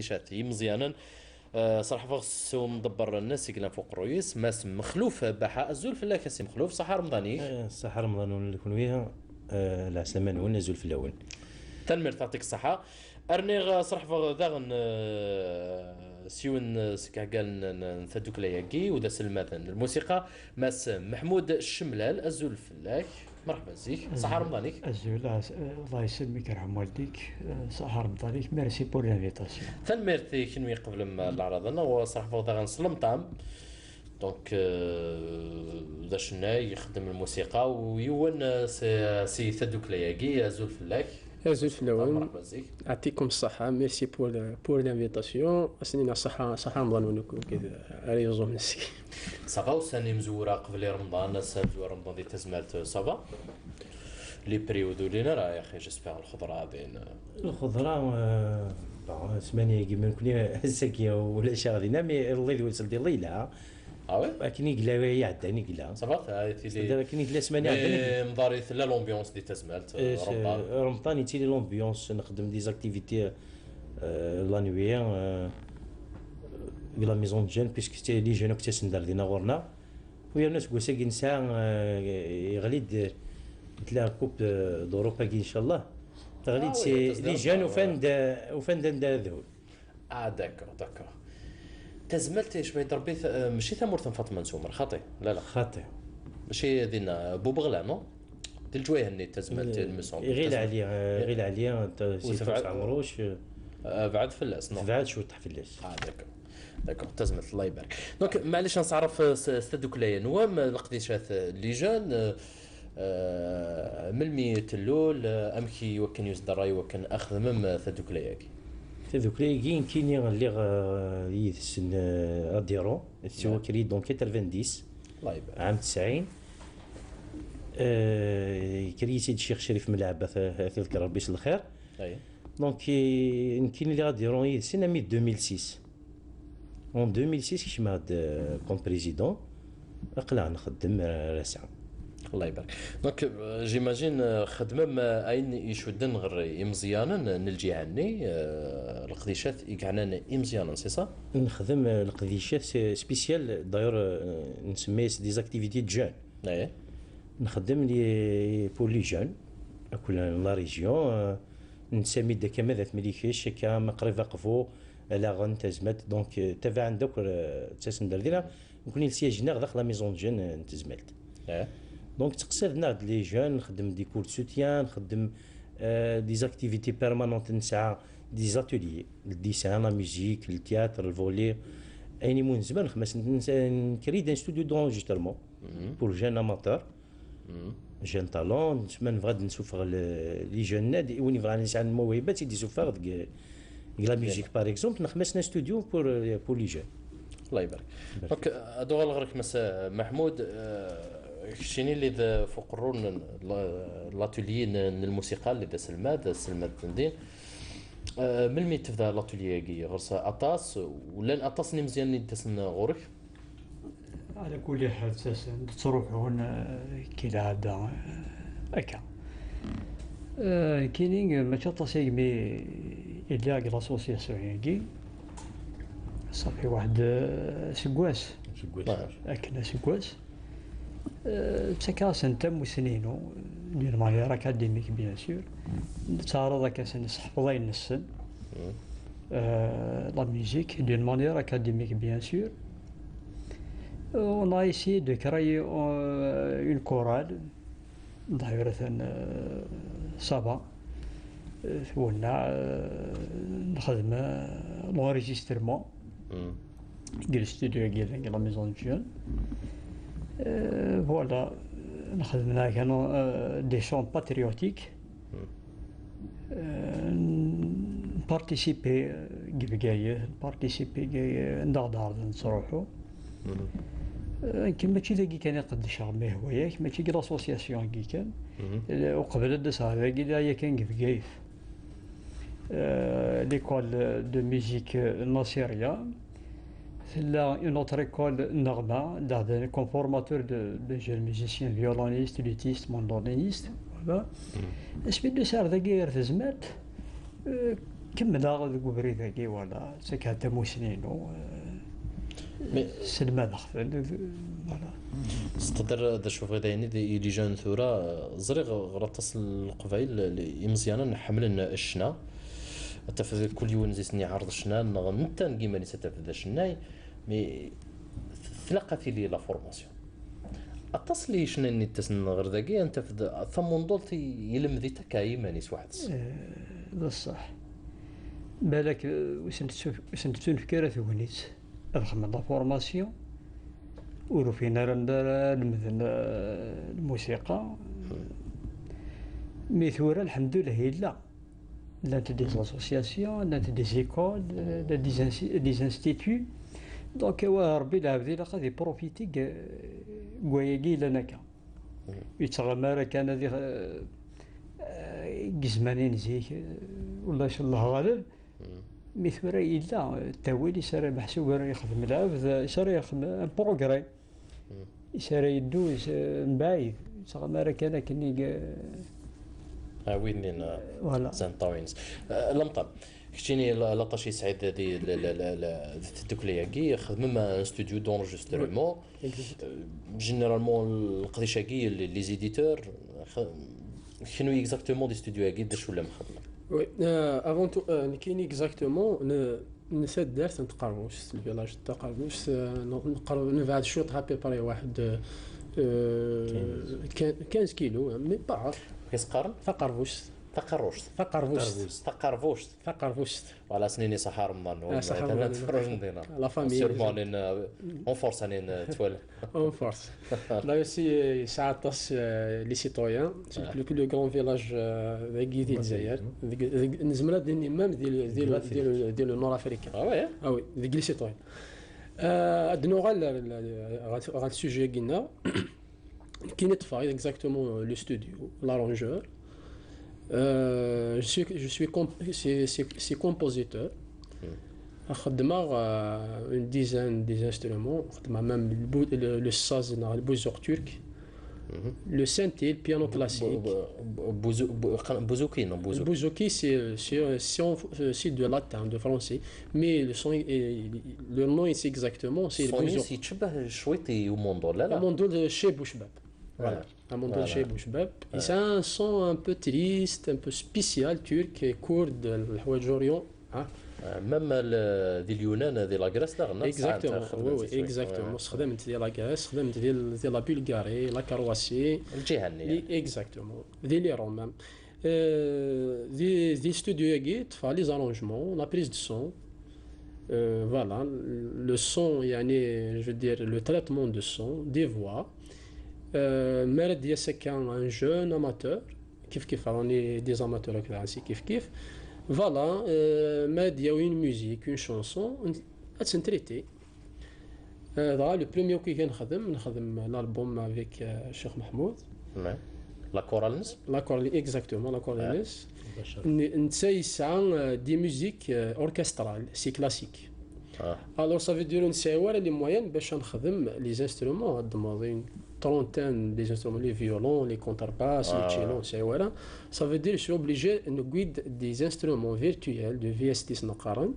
شاتي مزيانا. صراحة فغسو مدبر الناس يقلان فوق الرئيس ماس مخلوف بحا الزول في الله كاسي مخلوف صحة رمضانيك. صح رمضان اللي كون ويها. العسلامة وين نزول في الأول. تنمر تعطيك الصحة. أرنيغ صراحة داغن سيون سكا قال نثدوك لياكي ودا سلماتن الموسيقى ماس محمود الشملال الزول في الله. مرحبا زيك صحة رمضانيك. الزول الله يسلمك يرحم والديك. صحة رمضانيك ميرسي بور لانفيتاسيون. تنمرتي كنوي قبل ما العرض انا وصراحة داغن سلمطام دونك ذا شناي يخدم الموسيقى ويون سي ثدوك لياكي زول فلاك زول فلاون. مرحبا زيك يعطيكم الصحة ميرسي بور لانفيتاسيون. أسنينا صحة رمضان ونكون كذا ريزو نسي صافا وساني مزورة قبل رمضان مزورة رمضان دي تزمالت صافا لي بريودو لينا راه يا اخي جيسبيغ الخضرة بين الخضرة ثمانية كيما نكون الساكية ولا شاغدينا مي الله يوصل ديال الليلة وي لكن يقلا يعداني يقلا صافا لكن يقلا ثمانية عداني مضاري لا لومبيونس دي تزمالت رمضان رمضان يتيلي لومبيونس نخدم دي زاكتيفيتي لانوية لا ميزون جون بيسك لي جون كنت سندار دينا غورنا ويا الناس كوسا كنسا يغليد مثل كوب دوروبا ان شاء الله تغليد سي لي جون وفان دا ذهول داكور تزملت شويه ضربي ماشي ثمور فاطمه نسومر خاطي لا خاطئ ماشي دينا بوبغلا نو ديال جويه هني تزملت المسون غير عليا انت سيف عمروش بعد فلاس نو بعد شو تحت فلاس داكور تزملت الله يبارك دونك معليش نعرف ستدوك ليا نوام القديشات لي جون من الميت اللول امكي وكن يصدر راي وكن اخذ مم ثدوك لياكي تذوك لي كاين اللي يسن اديرو سوا كري دونك 90 الله يبارك عام 90 كري سيد الشيخ شريف من العباس تذكر ربي الخير اي دونك كاين اللي غاديرو يسن مي 2006 en 2006 كيش ما كون بريزيدون اقلع نخدم راسع الله يبارك دونك جيماجين خدمه اين يشدن غير مزيانا نلجي عني القديشات يقعنا مزيانا سي صح نخدم القديشات سبيسيال داير نسميه دي زاكتيفيتي جون اي نخدم لي بور لي جون كل لا ريجيون نسمي داك ماذا مليكيش كا مقريفه قفو لا غنتزمت دونك تبع عندك تسندر دينا نكون السياج داخل لا ميزون جون نتزملت دونك تقصدنا هاد لي جون نخدم دي كور سوتيان نخدم دي زاكتيفيتي بيرمانونت نسعى دي زاتوليي الديسان لا ميوزيك التياتر الفولي ايني مون زمان خمس نكري دان ستوديو دونجسترمون بور جون اماتور جون طالون نسمن فغاد نسوفغ لي جون ناد وني فغا نسعى الموهبه تيدي سوفغ ديك لا ميوزيك باغ اكزومبل نخمسنا ستوديو بور لي جون الله يبارك دونك ادو غير مس محمود شيني اللي فوق الرون لاتولي الموسيقى اللي دا سلمات التندين من المي تبدا لاتولي كي غرسه اطاس ولا اطاس ني مزيان اللي تسن غورك على كل حال تروحون كي هذا هكا كاينين ما تطاسي مي إلا لاسوسياسيون ياكي صافي واحد سكواس اكنا سكواس تسكاس انت مسنينو دير مانيير اكاديميك بيان سور تعرض كاسن حفظين السن لا ميوزيك دير مانيير اكاديميك بيان سور on a essayé de créer une chorale d'ailleurs ça va ولنا نخدم لونريجسترمون ديال الاستوديو ديال لا ميزون جون فوالا نخدمنا كانوا دي شون باتريوتيك بارتيسيبي كيفكايه بارتيسيبي ندار نصروحو كما ماشي ذاكي كان يقد شغل هواياك ماشي كي لاسوسياسيون كي كان وقبل داس هذا كي كان كيفكايف ليكول دو ميوزيك الناصريه لا اون اوتر ايكول نغمه دا كوم فورماتور دو جون ميوزيسيان فيولونيست لوتيست موندورنيست فوالا اسبي دو سار ذاكي غير تزمات كمل ذاك بريداكي ولا سكات موسنينو سلمان خفل فوالا تقدر هذا شوف غدا يعني دي لي جون ثوره زريغ غرطس القبائل اللي مزيانا نحمل الشنا تفذ كل يوم زيسني عرض الشنا نتا كيما نستفد الشناي مي ثلاقتي لي لا فورماسيون اتصلي شنو ني تسن غير ذاكي انت في ثمن دولتي يلم ذي تكاي مانيس واحد بصح بالك واش نتسون فكره ثونيت الخدمه لا فورماسيون ولو فينا نمثل الموسيقى مي ثورة الحمد لله لا دي زاسوسياسيون لا دي زيكول لا دي انستيتيو دونك ربي العبد لا غادي بروفيتي كواياكي لنا كا يتغمر كان هذه جزمانين زيك ولا ان شاء الله غالب مثورة إلا التوالي ساري محسوب راه يخدم العبد ساري يخدم ان بروغري ساري يدوز من بعيد تغمر كان كني وين فوالا زين طاوينز لمطم كشتيني لاطاشي سعيد دي الدوكلياكي خدم مع استوديو دونجسترمون جينيرالمون القضيشاكي لي زيديتور شنو اكزاكتومون دي ستوديوكي داش ولا مخدمه وي افون تو كاين اكزاكتومون نسات دارت نتقربوش الفيلاج تقربوش نقرب نبعد شوط هابي بري واحد 15 كيلو مي با كيس قرن تقربوش تقربوش وعلى سنيني صحار رمضان مثلا تفرج ندينا لا فامي سيرمون اون فورس اني توال اون فورس لا سي ساعطاس لي سيتويان سي بلو غران فيلاج ديال الجزائر نزمرات ديال مام ديال النور افريكان وي ديال لي سيتويان ادنو غال السوجي قلنا كاين طفاي اكزاكتومون لو ستوديو لارونجور je suis compositeur. خدمة une dizaine d'instruments. خدمة même le saz le bouzok turc. Le synthé, le piano classique. Bouzouki, non bouzouki. Bouzouki, c'est de latin, de français. Mais le son, le nom c'est exactement c'est le bouzouki. C'est تشبه شويتي وموندول لا لا. موندول chez Bouchbab. Voilà. Un monde chez Bouchbab. Et c'est un son un peu triste, un peu spécial, turc, court, le Houadjourion. Même دي اليونان دي لاغريس لا غنى. Exactement. Oui, exactement. خدمت ديال لاغريس، خدمت ديال لا بلغاري، لا كرواسي. الجهنية. Exactement. ديال لي روم. دي ستوديو ياكي تفا لي زارونجمون، لا بريز دو سون. Voilà, le son, je veux dire, le traitement de son, des voix. Merd يسكن un jeune amateur كيف on est des amateurs كذا كيف voilà ماد يا une musique une chanson تنتريتي le premier كي نخدم l'album avec الشيخ محمود la choralens exactement la choralens نتساي يسعى دي musique orchestrale c'est classique alors ça veut dire نساوي les moyens باش نخدم les instruments هاد trentaine des instruments, les violons, les contrebasses, les cellos, c'est voilà. Ça veut dire que je suis obligé de guider des instruments virtuels de VST Snakaran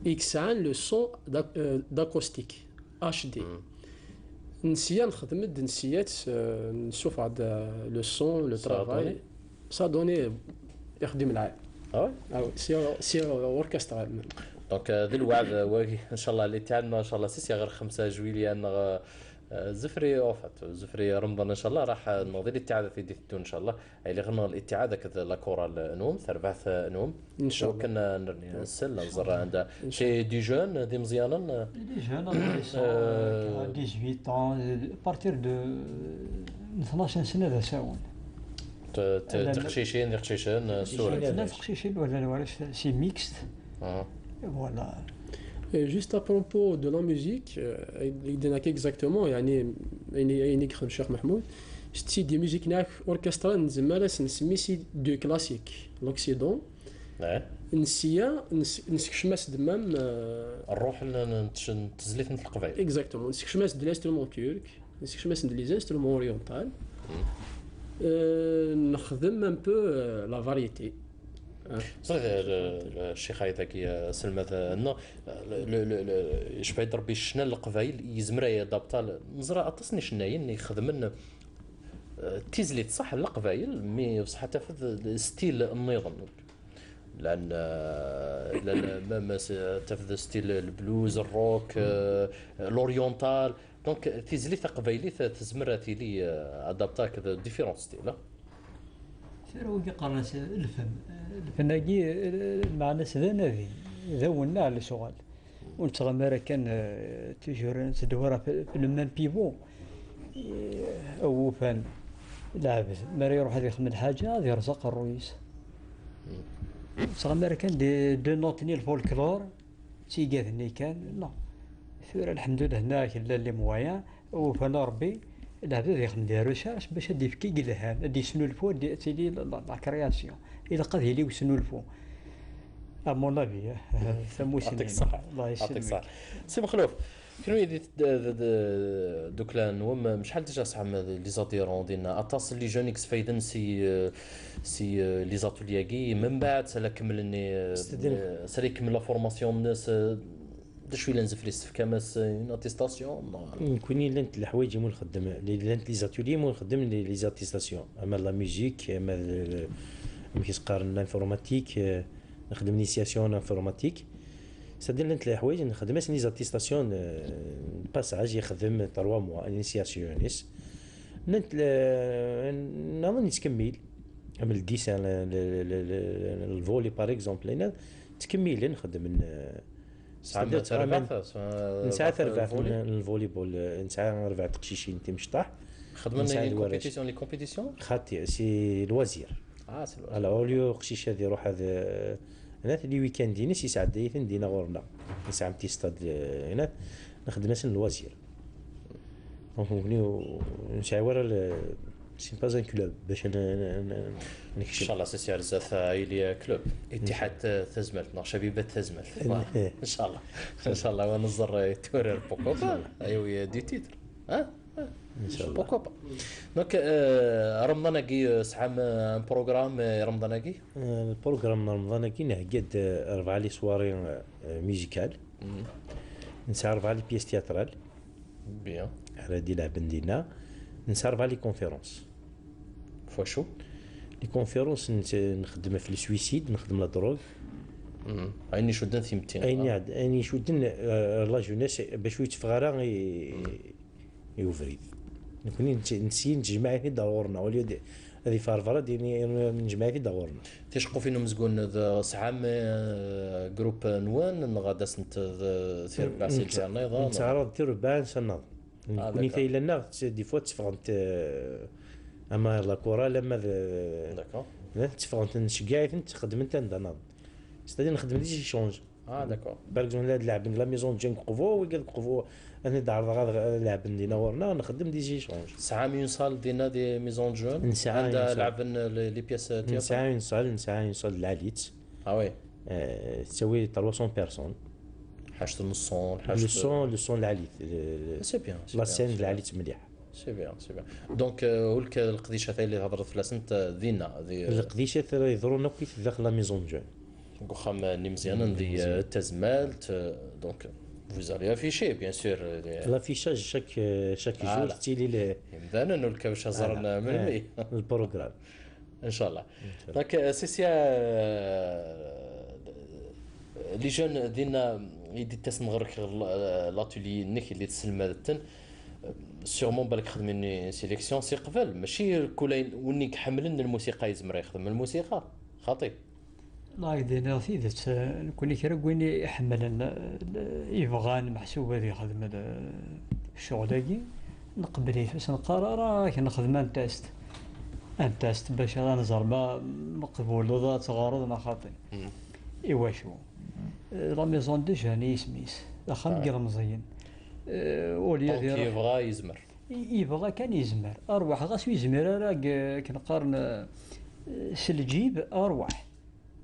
et que ça a le son d'acoustique HD. نسيا نخدم نسيات نشوف هذا le son, le travail. Ça donne يخدم العاب. c'est orchestral. دونك ذي الوعد واقي ان شاء الله اللي تعدنا ان شاء الله سيسي غير 5 جويلية زفري اوفت زفري رمضان ان شاء الله راح نوضي الاتعاد في ديتو ان شاء الله اللي غنى الاتعاد كذا لا كورال نوم ثربعث نوم ان شاء الله كنا نرني نسل نزر عند شي دي جون دي مزيانا دي جون 18 ans بارتير دو 12 سنه ذا ساون تخشيشين سوري لا تخشيشين ولا سي ميكست فوالا. Juste à propos de la musique, exactement, يعني يخدم الشيخ محمود شتي دي ميوزيك ناك اوركسترا نزمالها نسمي سي دو كلاسيك لوكسيدون نسيا نسكشماس دمام الروح نتزليت نطلق بعيد اكزاكتومون نسكشماس دي لانسترومون تورك نسكشماس دي لي انسترومون اورينتال نخدم ان بو لا فاريتي صحيح الشيخ هذاك سلمى انه يشبه يضرب شنا القبائل يزمر يدابطا نزرع اتصني شناين يخدمن تيزليت صح القبائل مي بصح تفذ ستيل النظام لان ما تفذ ستيل البلوز الروك الاورينتال دونك تيزليت قبائلي تزمر تيلي ادابتا كذا ديفيرون ستيل سيرو قرنا الفناجي معنا سذنا ذونا على شغل ونتغمر كان تجور ندورها في المان بيفو او فان لاعب مرة يروح هذا يخدم الحاجه هذا يرزق الرئيس تغمر كان دي نوتني الفولكلور تيقاثني كان لا ثورة الحمد لله هناك اللي موايا وفانا ربي لاعب يخدم دي ريشيرش باش يفكي قلهان دي سنو الفو دي تيلي لا كرياسيون الى قد هيلي وسنو الفو امون افي ثموسي يعطيك الصحة الله يعطيك يسلمك الصحة سي مخلوف شنو يدي دوك لان شحال ديجا صح لي زاديرون ديالنا اطاس لي جونيكس فايدن سي لي زاتولياكي من بعد سلا كملني سلا يكمل لا فورماسيون الناس شويه لنزف لي استفكاماس اون اتيستاسيون نكوني لانت الحوايج مول نخدم لانت لي زاتولي مول نخدم لي زاتيستاسيون اما لا ميوزيك اما كيس قارن الانفورماتيك نخدم انيسياسيون انفورماتيك سادير لانت الحوايج نخدم لي زاتيستاسيون باساج يخدم 3 موا انيسياسيونيس نت نظن نتكمل عمل الديسان الفولي باغ اكزومبل هنا تكمل نخدم ساعات تربح نساعد ربع الفولي بول نساعد ربع تقشيشين تمشطح خدمنا لي كومبيتيسيون خاطي سي لوازير سي لوازير على اوليو قشيش هذه يروح هذا هنا لي ويكاندين سي ساعات دايثن دينا غورنا نساعد تيستاد هنا نخدم سن لوازير دونك نساعد سي با ان كلوب باش ان شاء الله سي رزاف عائليه كلوب اتحاد تزملت شبيبه تزملت ان شاء الله ان شاء الله ونزر تورير بوكوبا ايوا دي تيتر ان شاء الله بوكوبا دونك رمضانكي سحام ان بروغرام رمضانكي البروغرام رمضانكي نعقد 4 لي سواري ميوزيكال نسهر 4 لي بيس تياترال بيان على دي لعب ندينا نسهر 4 لي كونفيرونس فوشو لي كونفيرونس نخدم في السويسيد نخدم لا دروغ عيني شدن ثيمتين عيني شدن لا جونيس باش يتفغرا يوفريد نكوني نسي نجمع في دورنا ولي هذه فارفرا ديني نجمع في دورنا تيشقوا فينا مزقون سعام جروب نوان غادا سنت ثير باسيل تاع النظام نتعرض ثير بان سنه نكوني ثايل لنا دي فوا تفغنت اما لا كورا لما داكور لا تفغنت نشقايت نخدم انت نض ستادي نخدم دي شونج داكور بالك هاد لعب لا ميزون جين قفو وقال قفو انا دار غا لعب دينا ورنا نخدم دي جي شونج ساعه ينصال دينا دي ميزون جون عندها لعب لي بياس تاع ساعه ينصال العليت وي تسوي 300 بيرسون حاجه الصون حاجه الصون العليت سي بيان لا سين العليت مليح سي بيان دونك ولك القديشه اللي هضرت في لاسنت دينا القديشه يضرونا كي داخل لا ميزون جون وخام مزيان ندي تزمالت دونك vous allez afficher bien sûr l'affichage chaque jour تيلي يمدانا نلك باش هزرنا من المي البروغرام ان شاء الله دونك سيسيا لي جون دينا يدي تسنغرك لاتولي نيك اللي تسلمتن سيغمون بالك خدمني سيليكسيون سي قبل ماشي كولين ونيك حملن الموسيقى يزمر يخدم الموسيقى خاطي الله يدينا ثيدت كوني كرا يحمل يبغان محسوب هذه خدمه الشغلاكي نقبليه باش نقرر كنخدم ان تيست باش غنزر ما مقبول ولا تغارض ما خاطي ايوا شو لا ميزون دي جاني سميس اخا كير مزيان وليا يبغى يزمر يبغى كان يزمر اروح غاس يزمر راه كنقارن سلجيب اروح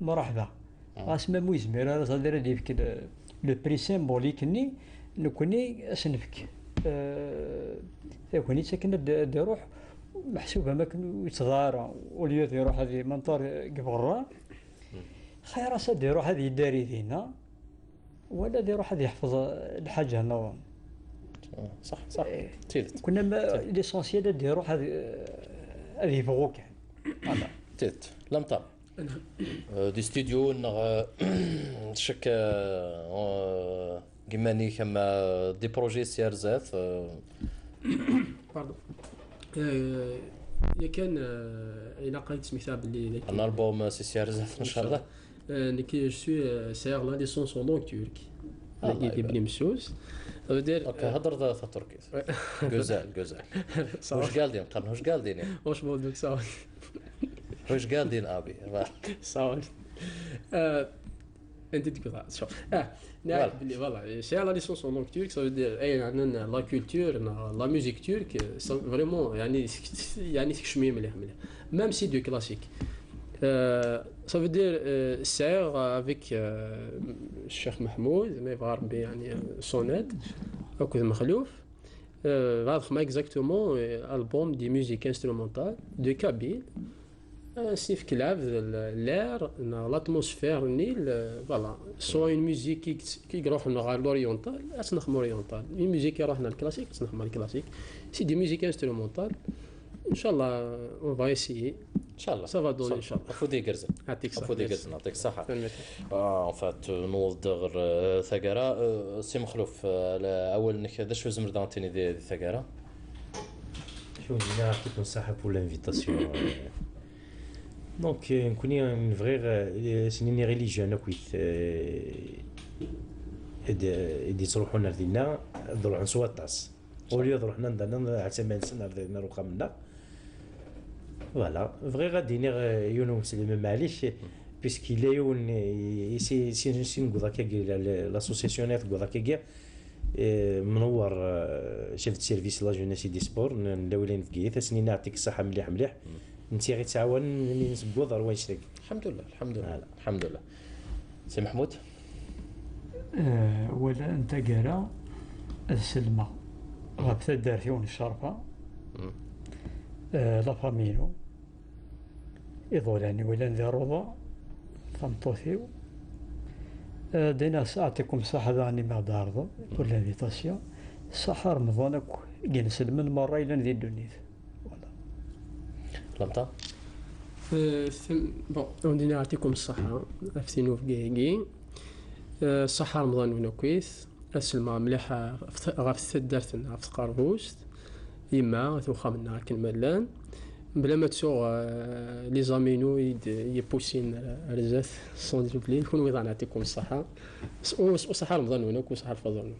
مرحبا اسمى مو يزمر راه صدر ديك لو بري سيمبوليك نكوني اسنفك كوني ساكن روح محسوبه ما كان يتغارى وليا يروح هذه منطار قبغرا خير اسد يروح هذه يداري دينا ولا دي يروح هذه يحفظ الحاجه هنا صح صح تيت كنا ليسونسيال دي يروح هذه يبغوك فوالا تيت لم طاب دي ستوديو شك كيماني كما دي بروجي سير زاف باردون يا كان الى قريت سميتها باللي ان البوم سي سير زاف ان شاء الله كي جو سوي سير لا ليسونس اون لونغ تورك لقيت بلي مسوس دير اوكي هضر تركي غزال واش قال دين قرن واش قال دين واش بودك صافي واش قال دين ابي صافي انت تقول شوف نعرف بلي فوالا سي لا ليسونس اون لونغ تورك سا دير اي عندنا لا كولتور لا ميوزيك تورك فريمون يعني تكشمي مليح ميم سي دو كلاسيك ça veut dire sert avec Cheikh Mahmoud mais Varbi يعني son aide أكو مخلوف غاد خما exactement album de musique instrumentale de Kabyle سيف كلاب l'air l'atmosphère نيل voilà soit une musique qui يروح نغار l'oriental أسنخم oriental une musique يروحنا الكلاسيك أسنخم الكلاسيك c'est des musiques instrumentales إن شاء الله on va essayer ان شاء الله سافا دوني ان شاء الله افودي قرزن يعطيك الصحه افودي قرزن يعطيك الصحه ان فات نوض غير ثقره سي مخلوف اول انك هذا شو زمر دانتيني دي ثقره شو نعطيكم الصحه بور لانفيتاسيون دونك نكوني ان فغير سنيني ريليجيون كويت دي تروحوا لنا نروحوا نسوا طاس ولي نروحنا ندنا على 8 سنه نروحوا منا Voilà, vrai radiner يونو مسلم معليش puisqu'il est un c'est une l'association غوضاكيا منور شيف سيرفيس لا جونيسي دي سبور نداولين في كيث سنين نعطيك الصحه مليح انت غير تعاون ملي نسبوا ضر ويشرك الحمد لله سي محمود ولا انت قرا السلمى غابت دارتيون الشرفه لا فامينو إذولاني ولا نديرو فمطوثيو دينا ساعتكم صحة ذاني ما دارضو بور لانفيتاسيون صحة رمضانك جنس من مرة إلى ذي الدنيا فوالا لمطا بون ودينا يعطيكم الصحة أفتينو في كيكي صحة رمضان ونا كويس السلمى مليحة غاف دارتنا في قربوست يما توخا منا كنملان بلا ما تسوغ لي زامينو يبوسين رزاف سون ديبلين كون ويضا نعطيكم الصحة وصحة رمضان وناك وصحة الفضل